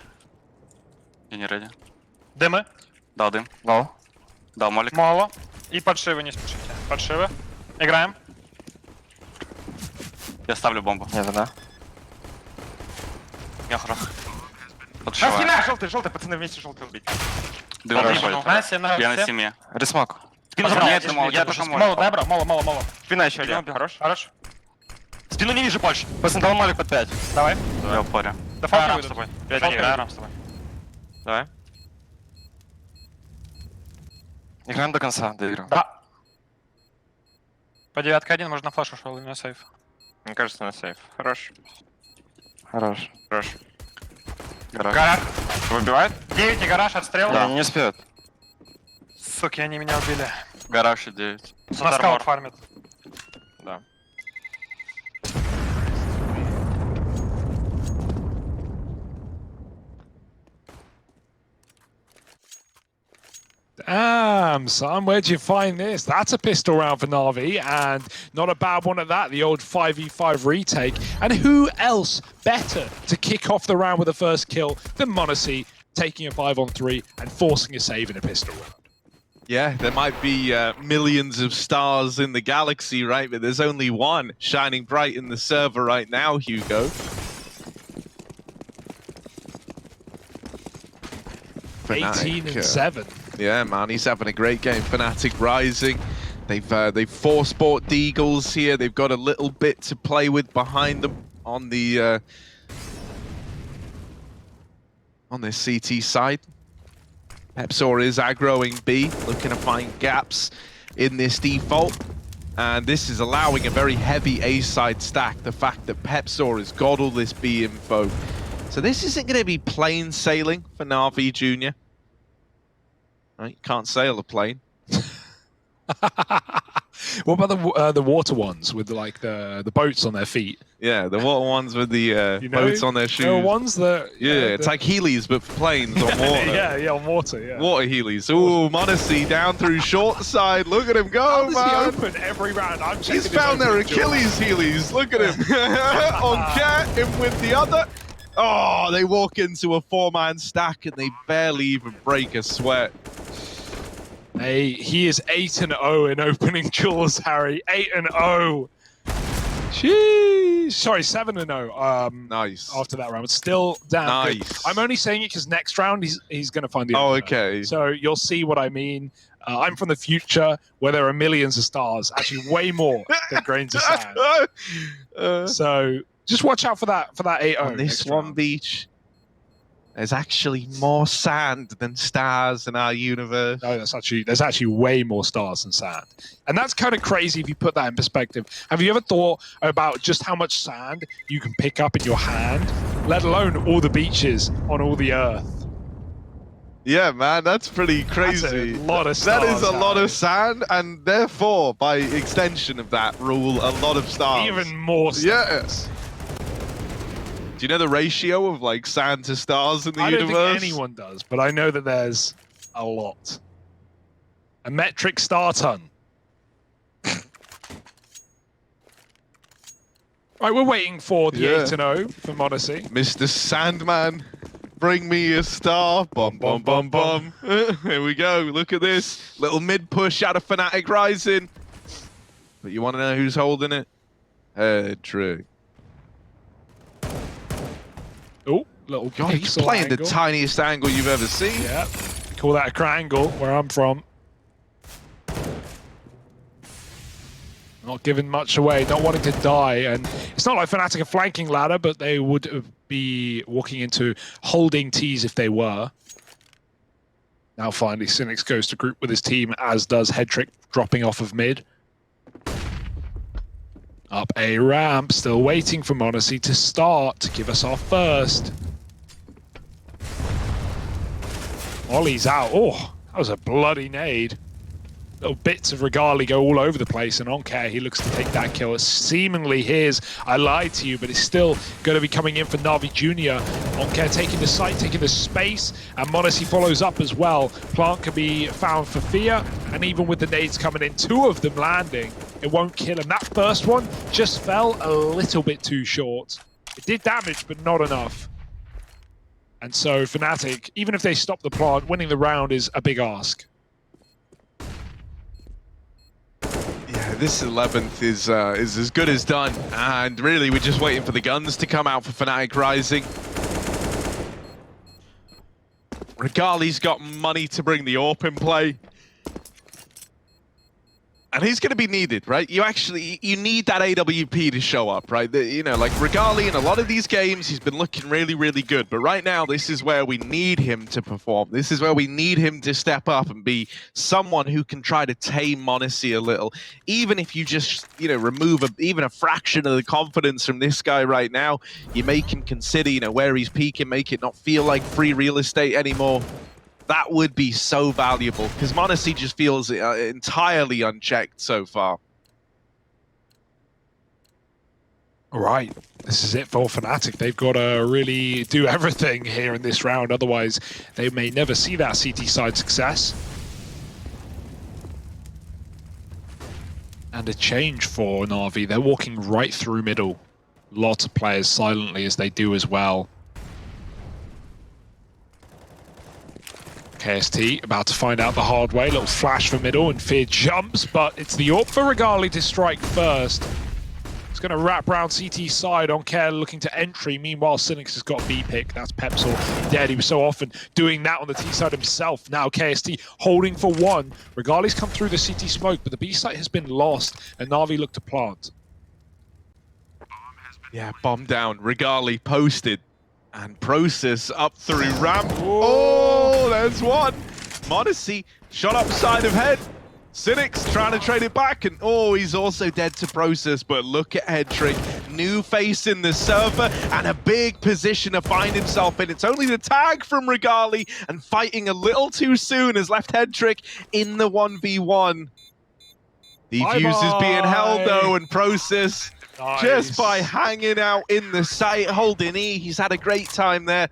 Я не реди. Дымы. Дал дым. Дал молик. Моло. И подшивы не спешите. Подшивы. Играем. Я ставлю бомбу. Да. Я хорош. На Подшиваю. спина! Желтый, пацаны, вместе желтый убить. Дым пошел. На Я на семье. Ресмок. Спину забрал, я думал, я тоже мало, да, брал? Мало. Спина еще один. Хорош. Спину не вижу больше. Посмотрел молик под 5. Давай. Я в паре. Да фалки с тобой. 5 с тобой. Давай. Играем до конца, доиграем. Да. По 9-1 можно флеш ушел, и на сейф. Мне кажется, на сейф. Хорош. Гараж. Выбивает? 9 и гараж отстрел. Да, не успеют. Суки, они меня убили. Гараж и 9. На скаут фармит. Да. Damn, son, where'd you find this? That's a pistol round for NaVi, and not a bad one at that, the old 5v5 retake. And who else better to kick off the round with the first kill than monacy, taking a 5-on-3 and forcing a save in a pistol round? Yeah, there might be millions of stars in the galaxy, right? But there's only one shining bright in the server right now, Hugo. Fnatic, 18-7. Yeah, man, he's having a great game. Fnatic Rising. They've force-bought Deagles here. They've got a little bit to play with behind them on the on this CT side. Pepsor is aggroing B, looking to find gaps in this default. And this is allowing a very heavy A-side stack. The fact that Pepsor has got all this B info. So this isn't going to be plain sailing for NaVi Jr. Right, you can't sail a plane. What about the water ones with like the boats on their feet? Yeah, the water ones with the boats on their shoes. There are ones that... Yeah, it's like Heelys, but for planes on water. yeah, on water, yeah. Water Heelys. Ooh, monacy down through short side. Look at him go, man. How does he open every round? I'm checking. He's found their Achilles Heelys. Look at him. On Cat, him with the other. Oh, they walk into a 4-man stack and they barely even break a sweat. Hey, he is 8-0 in opening duels, Harry. 8-0. Sheesh. Sorry, 7-0. Nice. After that round, but still damn good. Nice. I'm only saying it because next round he's going to find the. Oh, okay. So you'll see what I mean. I'm from the future where there are millions of stars, actually way more than grains of sand. So just watch out for that 8-0. On this one beach, there's actually more sand than stars in our universe. No, there's actually way more stars than sand. And that's kind of crazy if you put that in perspective. Have you ever thought about just how much sand you can pick up in your hand, let alone all the beaches on all the earth? Yeah, man, that's pretty crazy. That's a lot of stars. That is a lot of sand, and therefore, by extension of that rule, a lot of stars. Even more stars. Yes. Do you know the ratio of like sand to stars in the universe? I don't think anyone does, but I know that there's a lot. A metric star ton. Right, we're waiting for the 8-0 for monacy. Mr. Sandman, bring me a star. Bum, bum, bum, bum. Here we go. Look at this. Little mid-push out of Fnatic Rising. But you want to know who's holding it? True. Oh, little God, he's playing angle. the tiniest angle you've ever seen. Yeah, call that a triangle where I'm from. Not giving much away, not wanting to die, and it's not like Fnatic are flanking ladder, but they would be walking into holding T's if they were. Now finally, Cynics goes to group with his team, as does Headtrick dropping off of mid. Up a ramp, still waiting for monacy to start to give us our first. Ollie's out. Oh, that was a bloody nade. Little bits of Regali go all over the place, and Onkare, he looks to take that kill. It's seemingly his. I lied to you, but it's still going to be coming in for NaVi Jr. Onkare taking the site, taking the space, and monacy follows up as well. Plant can be found for Fear, and even with the nades coming in, 2 of them landing, it won't kill him. That first one just fell a little bit too short. It did damage, but not enough. And so Fnatic, even if they stop the plant, winning the round is a big ask. Yeah, this 11th is as good as done, and really we're just waiting for the guns to come out for Fnatic Rising. Regali's got money to bring the AWP in play. And he's going to be needed, right? You need that AWP to show up, right? You know, like Regali in a lot of these games, he's been looking really, really good. But right now, this is where we need him to perform. This is where we need him to step up and be someone who can try to tame monacy a little. Even if you just, you know, remove even a fraction of the confidence from this guy right now, you make him consider, you know, where he's peaking, make it not feel like free real estate anymore. That would be so valuable, because monacy just feels entirely unchecked so far. All right, this is it for Fnatic. They've got to really do everything here in this round, otherwise they may never see that CT side success. And a change for NaVi. They're walking right through middle. Lots of players silently as they do as well. KST about to find out the hard way. Little flash for middle and Fear jumps, but it's the AWP for Regali to strike first. It's going to wrap around CT side on Care looking to entry. Meanwhile, Cynics has got B pick. That's Pepsor dead. He was so often doing that on the T side himself. Now KST holding for one. Regali's come through the CT smoke, but the B site has been lost, and NaVi look to plant. Yeah, bomb down. Regali posted. And Process up through ramp. Oh, there's one. Monacy shot upside of head. Cynics trying to trade it back, and oh, he's also dead to Process, but look at Headtrick. New face in the server, and a big position to find himself in. It's only the tag from Regali, and fighting a little too soon has left Headtrick in the 1v1. The Fuse is being held though, and Process just by hanging out in the site, holding E. He's had a great time there.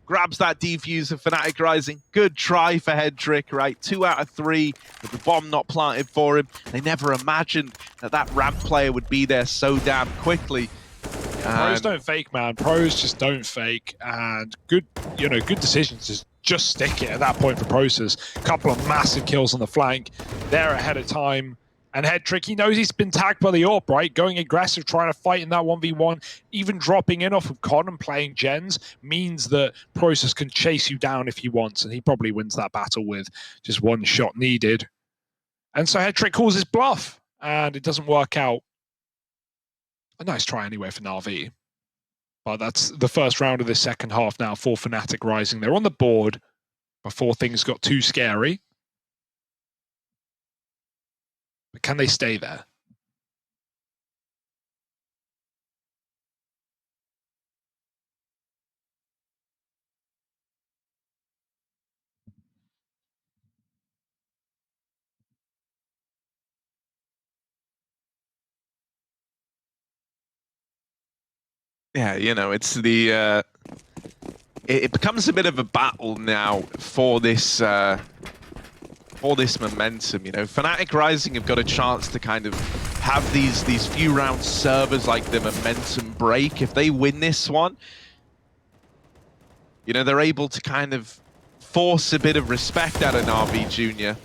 Grabs that defuse of Fnatic Rising. Good try for Headtrick, right? 2 out of 3 with the bomb not planted for him. They never imagined that that ramp player would be there so damn quickly. Pros don't fake, man. Pros just don't fake. And good, you know, good decisions to just stick it at that point for Process. Couple of massive kills on the flank. They're ahead of time. And Headtrick, he knows he's been tagged by the AWP, right? Going aggressive, trying to fight in that 1v1, even dropping in off of Con and playing gens means that Process can chase you down if he wants, and he probably wins that battle with just one shot needed. And so Headtrick calls his bluff, and it doesn't work out. A nice try anyway for NaVi. But that's the first round of the second half now for Fnatic Rising. They're on the board before things got too scary. But can they stay there? Yeah, you know, it's the it becomes a bit of a battle now for this momentum. You know, Fnatic Rising have got a chance to kind of have these few round servers like the momentum break. If they win this one, you know, they're able to kind of force a bit of respect out of NaVi Jr.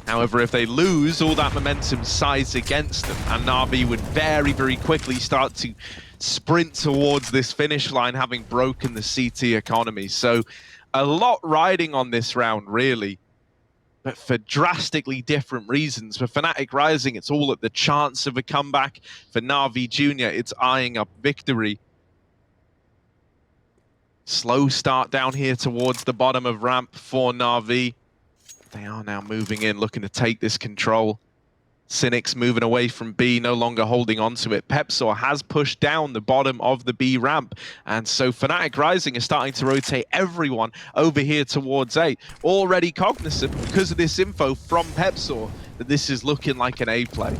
However, if they lose, all that momentum sides against them, and NaVi would very, very quickly start to sprint towards this finish line, having broken the CT economy. So a lot riding on this round, really, but for drastically different reasons. For Fnatic Rising, it's all at the chance of a comeback. For NaVi Jr., it's eyeing up victory. Slow start down here towards the bottom of ramp for NaVi. They are now moving in, looking to take this control. Cynics moving away from B, no longer holding on to it. Pepsor has pushed down the bottom of the B ramp, and so Fnatic Rising is starting to rotate everyone over here towards A. Already cognizant, because of this info from Pepsor, that this is looking like an A play.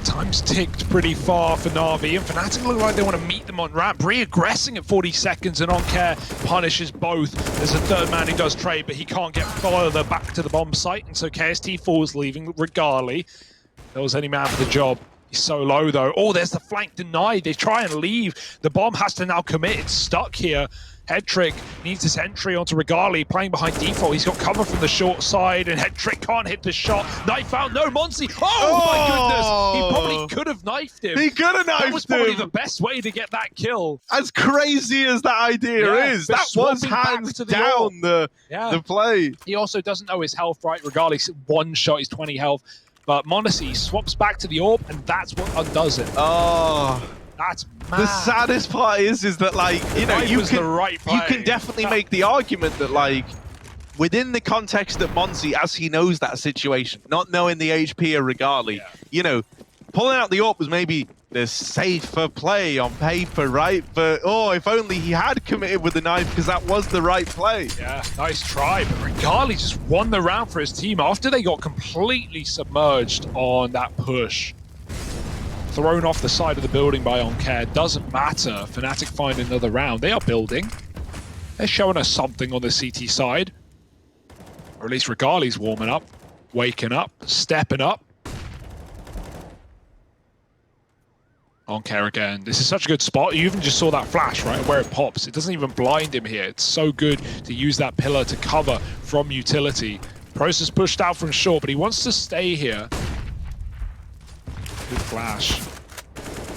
Time's ticked pretty far for NaVi, and Fnatic look like they want to meet them on ramp. Reaggressing at 40 seconds, and On Care punishes both. There's a third man who does trade, but he can't get further back to the bomb site, and so KST falls, leaving Regali. There was any man for the job. He's so low though. Oh, there's the flank denied. They try and leave. The bomb has to now commit. It's stuck here. Headtrick needs this entry onto Regali, playing behind default. He's got cover from the short side, and Headtrick can't hit the shot. Knife out, no, Monsi. Oh my goodness! He probably could have knifed him. He could have knifed him. That was probably the best way to get that kill. As crazy as that idea is, that was hands down the play. He also doesn't know his health, right? Regardless, one shot, he's 20 health. But Monacy swaps back to the orb, and that's what undoes it. Oh. That's mad. The saddest part is that, like, you know, you can definitely make the argument that, like, within the context that Monzi, as he knows that situation, not knowing the HP of Regali, you know, pulling out the AWP was maybe the safer play on paper, right? But, oh, if only he had committed with the knife, because that was the right play. Yeah, nice try, but Regali just won the round for his team after they got completely submerged on that push. Thrown off the side of the building by Oncare. Doesn't matter. Fnatic find another round. They are building. They're showing us something on the CT side. Or at least Regali's warming up, waking up, stepping up. Oncare again. This is such a good spot. You even just saw that flash, right, where it pops. It doesn't even blind him here. It's so good to use that pillar to cover from utility. Process pushed out from short, but he wants to stay here. Good flash.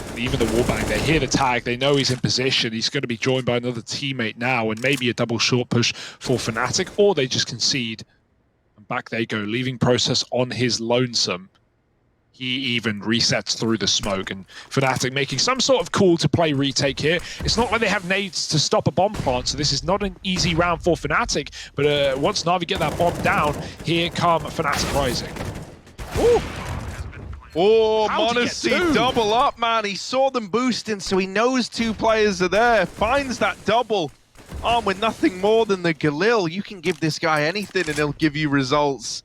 And even the wallbang, they hear the tag, they know he's in position, he's going to be joined by another teammate now, and maybe a double short push for Fnatic, or they just concede. And back they go, leaving Process on his lonesome. He even resets through the smoke, and Fnatic making some sort of call to play retake here. It's not like they have nades to stop a bomb plant, so this is not an easy round for Fnatic, but once NaVi get that bomb down, here come Fnatic Rising. Ooh. Oh, Monacy double up, man. He saw them boosting, so he knows two players are there. Finds that double. Armed with nothing more than the Galil. You can give this guy anything and he'll give you results.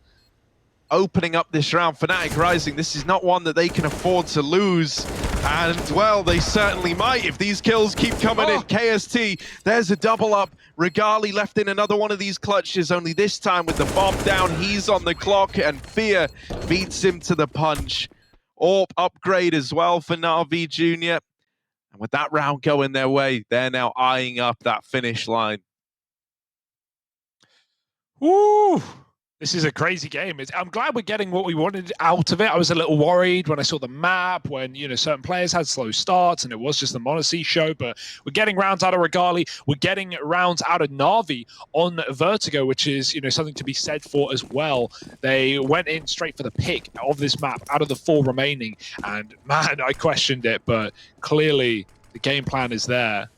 Opening up this round, Fnatic Rising. This is not one that they can afford to lose. And, well, they certainly might if these kills keep coming in. KST, there's a double up. Regali left in another one of these clutches, only this time with the bomb down. He's on the clock, and Fear beats him to the punch. AWP upgrade as well for NaVi Jr. And with that round going their way, they're now eyeing up that finish line. Woo! This is a crazy game. I'm glad we're getting what we wanted out of it. I was a little worried when I saw the map, when, you know, certain players had slow starts and it was just the Monacy show, but we're getting rounds out of Regali. We're getting rounds out of NaVi on Vertigo, which is, you know, something to be said for as well. They went in straight for the pick of this map out of the 4 remaining. And man, I questioned it, but clearly the game plan is there.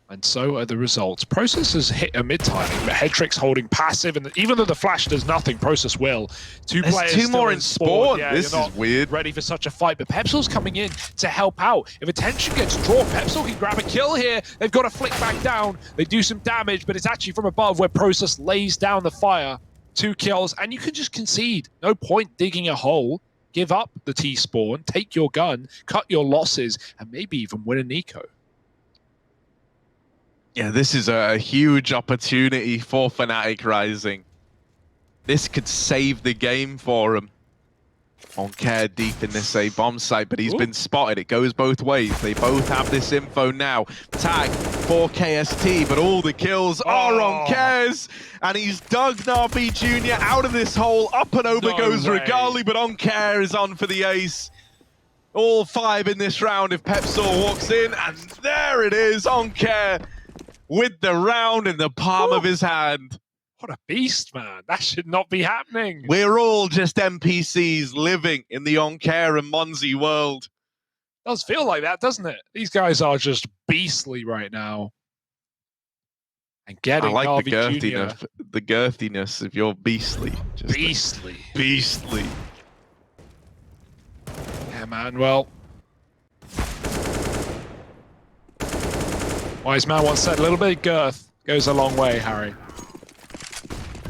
And so are the results. Process has hit a mid-timing, but Headtrick's holding passive, and even though the flash does nothing, Process will. There's two more in spawn. Yeah, this is weird. Ready for such a fight, but Pepsil's coming in to help out. If attention gets drawn, Pepsil can grab a kill here. They've got to flick back down. They do some damage, but it's actually from above where Process lays down the fire. 2 kills, and you can just concede. No point digging a hole. Give up the T-spawn, take your gun, cut your losses, and maybe even win an eco. Yeah, this is a huge opportunity for Fnatic Rising. This could save the game for him. Oncare deep in this bomb site, but he's been spotted. It goes both ways. They both have this info now. Tag for KST, but all the kills are on Oncare's, and he's dug NaVi Jr. out of this hole. Up and over goes Regali, but Oncare is on for the ace. All 5 in this round if Pepsil walks in, and there it is, Oncare with the round in the palm of his hand. What a beast, man. That should not be happening. We're all just NPCs living in the Oncare and Monzi world. Does feel like that, doesn't it? These guys are just beastly right now. And getting I like NaVi the girthiness of your beastly. Just beastly. Beastly. Yeah, man, well. Wise man once said, a little bit of girth goes a long way, Harry.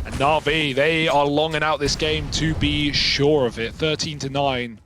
And NaVi, they are longing out this game to be sure of it. 13-9.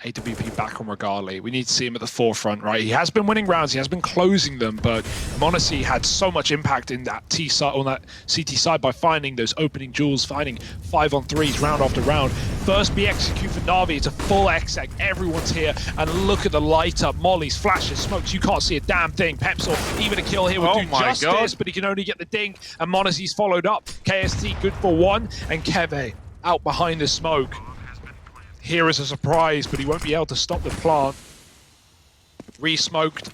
AWP back on Regali. We need to see him at the forefront, right? He has been winning rounds, he has been closing them, but m0NESY had so much impact in that T side, on that CT side, by finding those opening jewels, finding 5-on-3s round after round. First B execute for NaVi, it's a full exec, everyone's here, and look at the light up, mollies, flashes, smokes, you can't see a damn thing. Pepsor, even a kill here would do justice, but he can only get the dink, and m0NESY's followed up. KST good for one, and Keve out behind the smoke. Here is a surprise, but he won't be able to stop the plant. Re-smoked,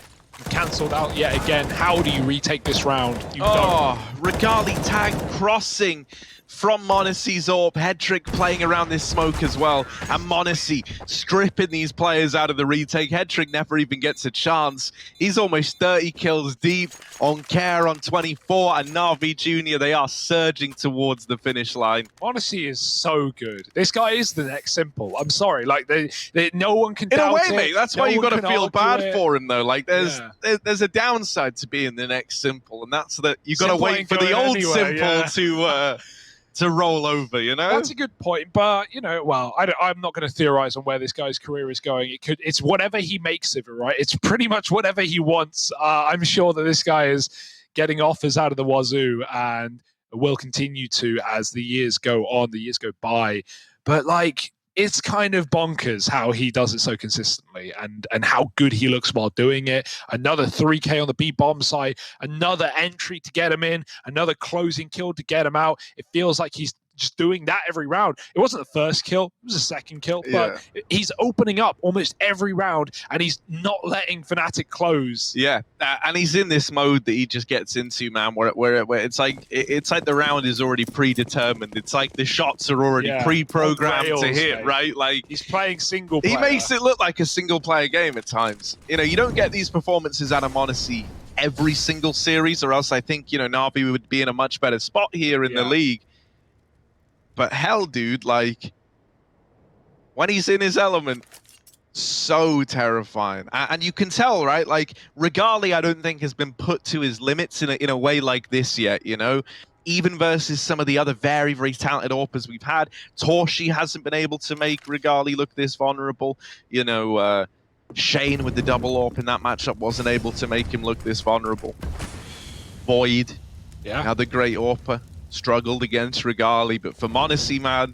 cancelled out yet again. How do you retake this round? You don't. Regali tag crossing from m0NESY's AWP. Hedrick playing around this smoke as well. And m0NESY stripping these players out of the retake. Hedrick never even gets a chance. He's almost 30 kills deep on Care on 24. And NaVi Jr., they are surging towards the finish line. m0NESY is so good. This guy is the next Simple. I'm sorry. Like, no one can doubt it. In a way, mate, that's why you got to feel bad for him, though. Like, there's a downside to being the next Simple. And that's that you got to wait for the old Simple to roll over, you know? That's a good point, but, you know, well, I'm not going to theorize on where this guy's career is going. It's whatever he makes of it, right? It's pretty much whatever he wants. I'm sure that this guy is getting offers out of the wazoo and will continue to as the years go on, the years go by. But, like, it's kind of bonkers how he does it so consistently and how good he looks while doing it. Another 3K on the B-bomb side, another entry to get him in, another closing kill to get him out. It feels like he's just doing that every round. It wasn't the first kill, it was the second kill, but he's opening up almost every round and he's not letting Fnatic close. Yeah, and he's in this mode that he just gets into, man, where it's like the round is already predetermined. It's like the shots are already pre-programmed to hit, mate. Right? Like he's playing single player. He makes it look like a single player game at times. You know, you don't get these performances out of m0NESY every single series, or else I think, you know, NaVi would be in a much better spot here in the league. But hell, dude, like, when he's in his element, so terrifying. And you can tell, right? Like, Regali, I don't think, has been put to his limits in a way like this yet, you know? Even versus some of the other very, very talented AWPers we've had. Torshi hasn't been able to make Regali look this vulnerable. You know, Shane with the double AWP in that matchup wasn't able to make him look this vulnerable. Void, another great AWPer. Struggled against Regali, but for m0NESY, man,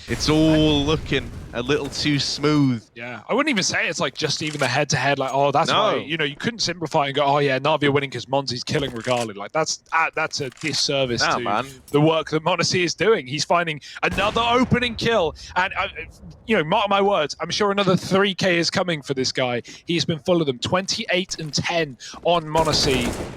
it's all looking a little too smooth. Yeah, I wouldn't even say it's like just even the head-to-head, like, oh, that's why, you know, you couldn't simplify and go, oh yeah, NaVi are winning because m0NESY's killing Regali. Like, that's a disservice to the work that m0NESY is doing. He's finding another opening kill, and, you know, mark my words, I'm sure another 3K is coming for this guy. He's been full of them, 28 and 10 on m0NESY.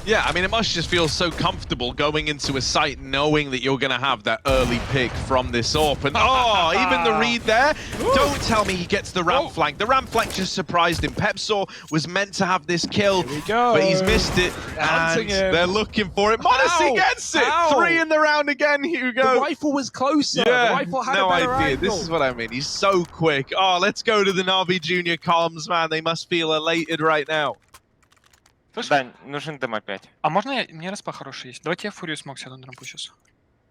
Yeah, I mean, it must just feel so comfortable going into a site knowing that you're going to have that early pick from this AWP. And even the read there. Don't tell me he gets the ramp flank. The ramp flank just surprised him. Pepsor was meant to have this kill, but he's missed it. And they're looking for it. m0NESY gets it! 3 in the round again, Hugo. The rifle was closer. Yeah, the rifle had no a better idea. angle. This is what I mean. He's so quick. Oh, let's go to the NaVi Jr. comms, man. They must feel elated right now. Да, нужен дым опять. А можно мне распа хороший есть? Давайте я фурию смог сяду на рампу сейчас.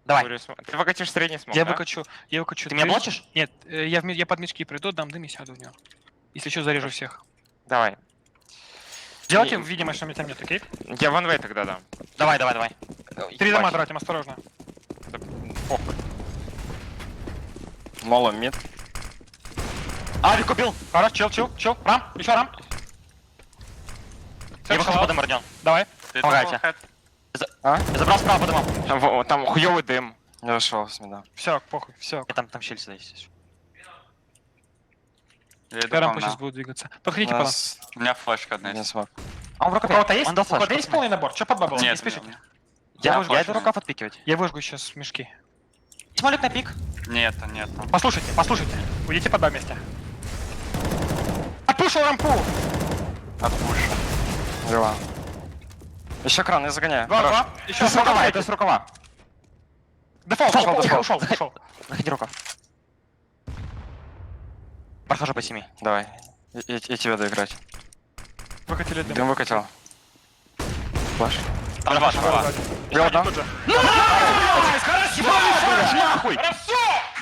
Давай. Ты выкатишь средний смог, я выкачу. Ты меня блочишь? Нет, я под мячки приду, дам дым и сяду в него. Если что, зарежу всех. Давай. Делайте видимость, что меня там нет, окей? Я ванвей тогда дам. Давай. 3 дома тратим, осторожно. Похуй. Моло мид. Авик убил. Хорош, чел. Рам, еще рам. Я выхожу по дыму, Родион. Давай. Помогайте. Я забрал справа по дымам. Там хуёвый дым. Я вышел с мида. Все, похуй, все. Там щель сюда есть. Я рампу сейчас буду двигаться. Подходите по нам. У меня флешка одна есть. А он в рукаве есть? У кого-то есть полный набор? Че под бабл? Нет, не спешите. Я иду рукав отпикивать. Я выжгу сейчас мешки. Смолик на пик. Нет. Послушайте. Уйдите под баб вместе. Отпушил рампу! Отпушил. Жива. Еще кран, я загоняю. Два. Еще с рукава, это с рукава. Дефолт, ушел. Заходи рукав. Прохожу по 7. Давай. Я тебя доиграть. Выкатили дым. Дым выкатил. Флэш. Там два. Я одна. Найс! Хорошо! Нахуй! Хорошо!